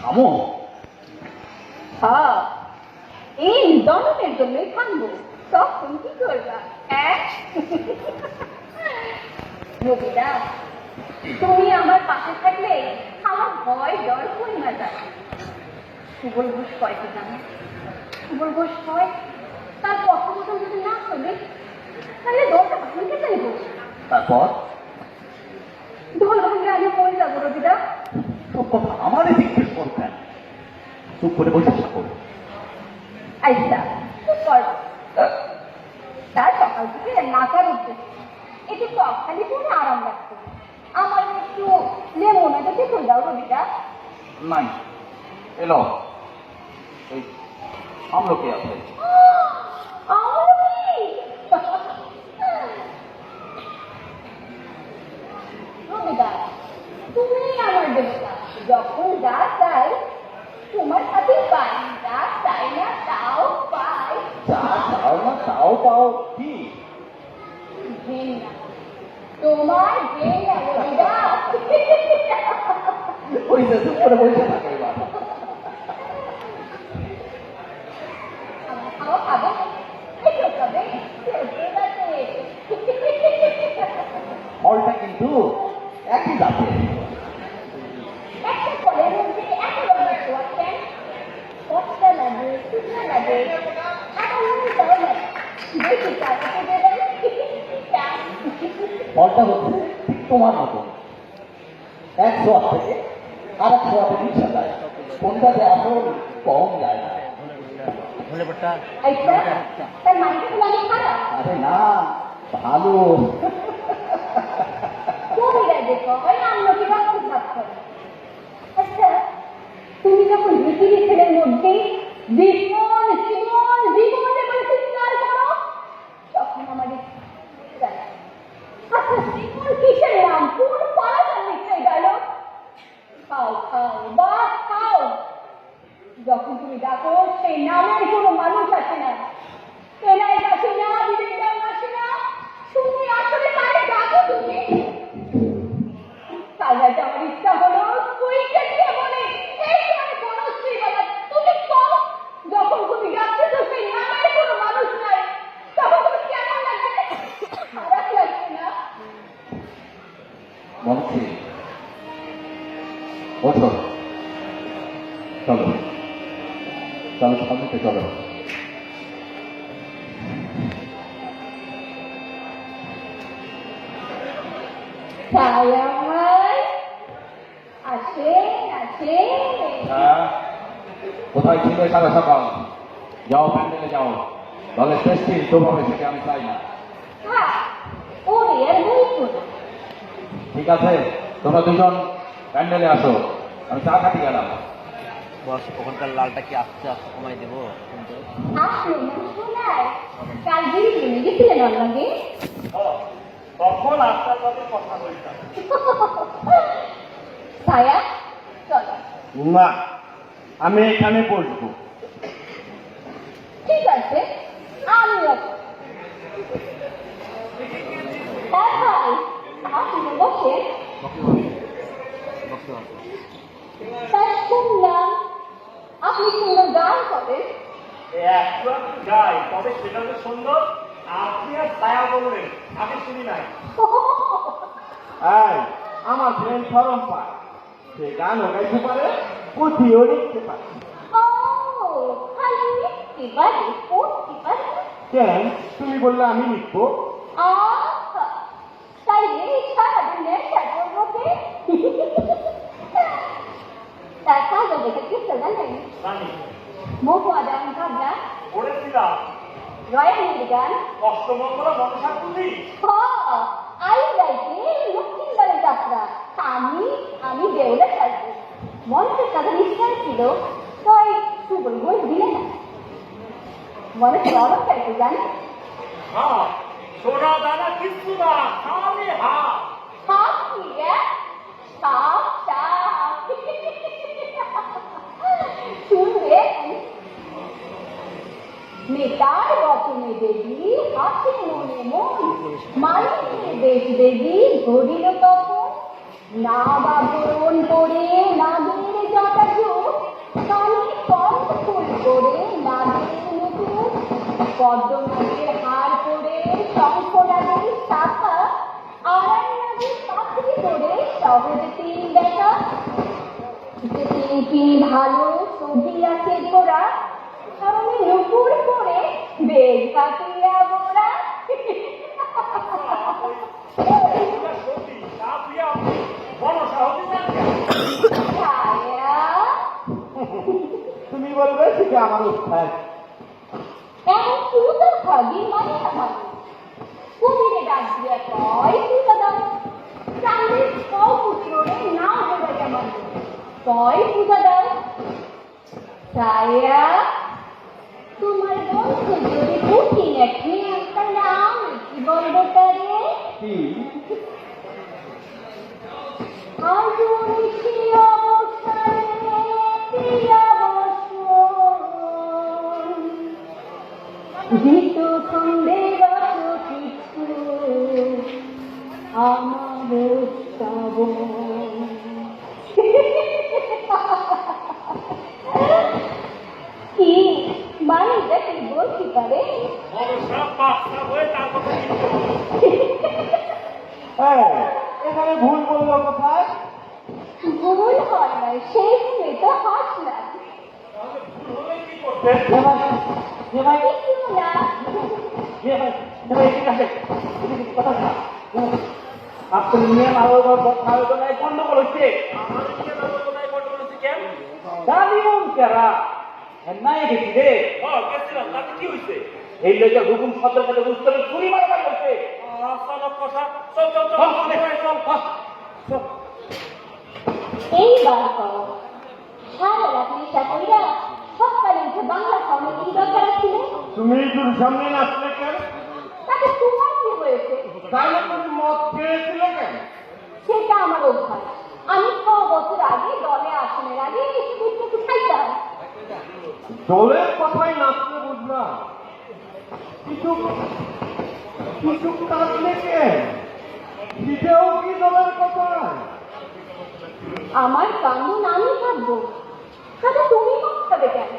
থামো। হ্যাঁ, এই দমনের জন্যই থামবো। তখন কি করবা? হ্যাঁ রবিদা, তুমি আমার পাশে থাকলে আমার ভয় ডর কই না যায়। সুবল ঘোষ কয় কি জানো? সুবল ঘোষ কয় তার কথা মতন যদি না চলে তাহলে দলটা ভাঙতে চাইব। তারপর দল ভাঙলে আমি মরে যাবো রবিদা। সব কথা আমারই জিজ্ঞেস করবেন। চুপ করে বসে থাকো। আচ্ছা, খুব করবো। তার সকাল থেকে মাথার উঠছে একটু টক খালি করে আরাম লাগতো। আমার একটু লেমনাটা কি করে দাও রবিদা? নাই, এলো এই আমলকি আছে। রবিদা, তুমি আমার দেবতা। যখন যা চাই তোমার সাথে পাই, যা চাই না তাও পাই। যা চাও না তাও পাও কি? ঘেন্না, তোমার ঘেন্না রবিদা। ওই যে চুপ করে বসে থাকো এবার। আমার খাওয়া খাবে, একটু খাবে, ফলটা কিন্তু একই জাতের। একটা ফলের মধ্যে এত রকমের সোয়াদ কেন? কষ্টা লাগে, শুকনা লাগে, আমার মনে চাও না বেশি চালাতে দেবেন। ফলটা হচ্ছে ঠিক তোমার মতো, এক সোয়াদ থেকে আর এক সোয়াদে মিশে যায়। কোনটাতে আসল কম যায় না। আচ্ছা, তার মাইকে তো আমি খারাপ। আরে না, ভালো। কবিরা দেখো ওই আমলকি রকম ভাব করে। আচ্ছা, তুমি যখন ভিখিরি ছেলের মধ্যে জীবন জীবন জীবনে বলে চিৎকার করো তখন আমার ইচ্ছা হয়। আচ্ছা, জীবন কিসের নাম? কোন পাড়াটা লিখে গেল? খাও খাও বা খাও। যখন তুমি ডাকো সেই নামের কোনো মানুষ আসে না, এনাই আসে না, বিবেকাও আসে না। তুমি আসলে কারে ডাকো তুমি? কাল রাতে আমার ইচ্ছা হলো তুইকে দিয়ে বলে এই আমি কোনো স্ত্রী বলা তুমি কম। যখন তুমি ডাকতেছো সেই নামের কোনো মানুষ নাই তখন তুমি কেমন লাগবে? খারাপ লাগবে না? মন্ত্রী ওঠো, চলো চলো সামনে চলো। তাই আমার আসে আসে। কোথায় ছিল সারা সকাল? যাও প্যান্ডেলে যাও। দলের শ্রেষ্ঠী তোমাকে সেটা আমি চাই না। হ্যাঁ, ওরে আর বলতো না। ঠিক আছে, তোমরা দুজন প্যান্ডেলে আসো, আমি চা খাটি গেলাম। বস ওখানকার লালটা কি আস্তে আস্তে কমাই দেবো? আসলো না শোনায় কাল গিয়ে গেছিলেন আপনাকে। তখন আপনার সাথে কথা বলতাম। ছায়া চলো। না, আমি এখানে বসবো। ঠিক আছে, আমিও। হ্যাঁ ভাই, আপনি বসেন। তাই শুনলাম আপনি সুন্দর গান করেন। একটু গাই, তবে সেটা তো সুন্দর। আপনি আর ছায়া বলবেন, আমি শুনি নাই। আমার ফ্রেন্ড ফরম পায়, সে গানও গাইতে পারে, পুঁথিও লিখতে পারে। ও, খালি লিখতে পারে, পড়তে পারে। কেন তুমি বললে আমি লিখবো? আহা, তাই এই সারাদিন নেশা করবো কে? তার কাজও দেখে কিসে জানেন? জানি, মহুয়াদান ভাবনা, পড়েছিলাম রয়্যালের গান। অষ্টমঙ্গলা মনসা তুলি। আই গাইতে লক্ষ্মীন্দরের যাত্রা। আমি দেউলে থাকবো। মনসের কাছে নিশ্চয় ছিল, তাই সুবল ঘোষ দিলে না। মনে চরম চাইতে জানি। হ্যাঁ, সোনা দানা কিছু না, খালি হাত। সাপ কি রে? সাপ সাপ শুনবে নেতার বচনে দেবী হাসি মনে মন মালিকের দেশ দেবী ধরিল তখন না বাবরণ করে নাগের জটা চোখ পদ্মনাথের হার পরে শঙ্করাদের শাখা আড়াইনাদের পাখি পরে শহরে তিন দেখা কি ভালো ছবি আছে ঘোরা সামনে নুপুর করে বেগ কাটিয়া বোরা সত্যি তা প্রিয়া মনসা হতে চান ছায়া তুমি বলবে ঠিক আমার উত্থান এমন তুই খাবি মানে আমার কুমিরে ডাক দিয়া কয় তুই দাদা চাঁদের পুত্রে নাম দেবে কেমন কয় তুই দাদা ছায়া তোমার বন্ধু যদি উঠি নাকি একটা নাম কি বলবো তারে কি আজুরি কি অবস্থানে প্রিয়া বসন ঋতু খণ্ডের কিছু আমার শ্রাবণ কি মানুষটা কি বলতে পারে মনসা পাঁচটা হয়ে তার কথা চিন্তা করো। এখানে ভুল বললো কোথায় ভুল হয় না সেই তো হাসলাম তাহলে ভুল হলে কি করতে কিছু না আপনি নিয়ে আলোচনায় গন্ডগোল হচ্ছে আমার নিজের আলোচনায় বড় বলেছি কেন দাবি মন কেরা নাই গেছি রে গেছিলাম তাতে কি হয়েছে এই লোকের হুকুম শব্দের সাথে বুঝতে হবে ছুরি মারামারি হচ্ছে চল কথা চল চল চল চল এইবার কর সারা রাত নেশা কইরা সকালে উঠে বাংলা খাওয়ানোর কি দরকার ছিল তুমি তোর সামনে নাচলে কেন তাতে তোমার কি হয়েছে তাহলে তুমি মদ খেয়েছিলে কেন সেটা আমার অভ্যাস আমি 6 বছর আগে দলে আসনের আগে এসে একটু খাইতাম দলের কথাই নাচলে বুঝলাম কিছু কিছু কাঁদলে কেন সেটাও কি দলের কথা আমার কান্দন আমি থাকবো তাহলে তুমি খাবে কেন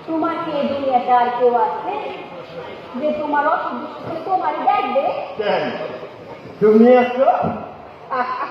তোমার কি এই দুনিয়াতে আর কেউ আছে যে তোমার অসুখ বিসুখ হলে তোমার দেখবে কেন তুমি আসো আহা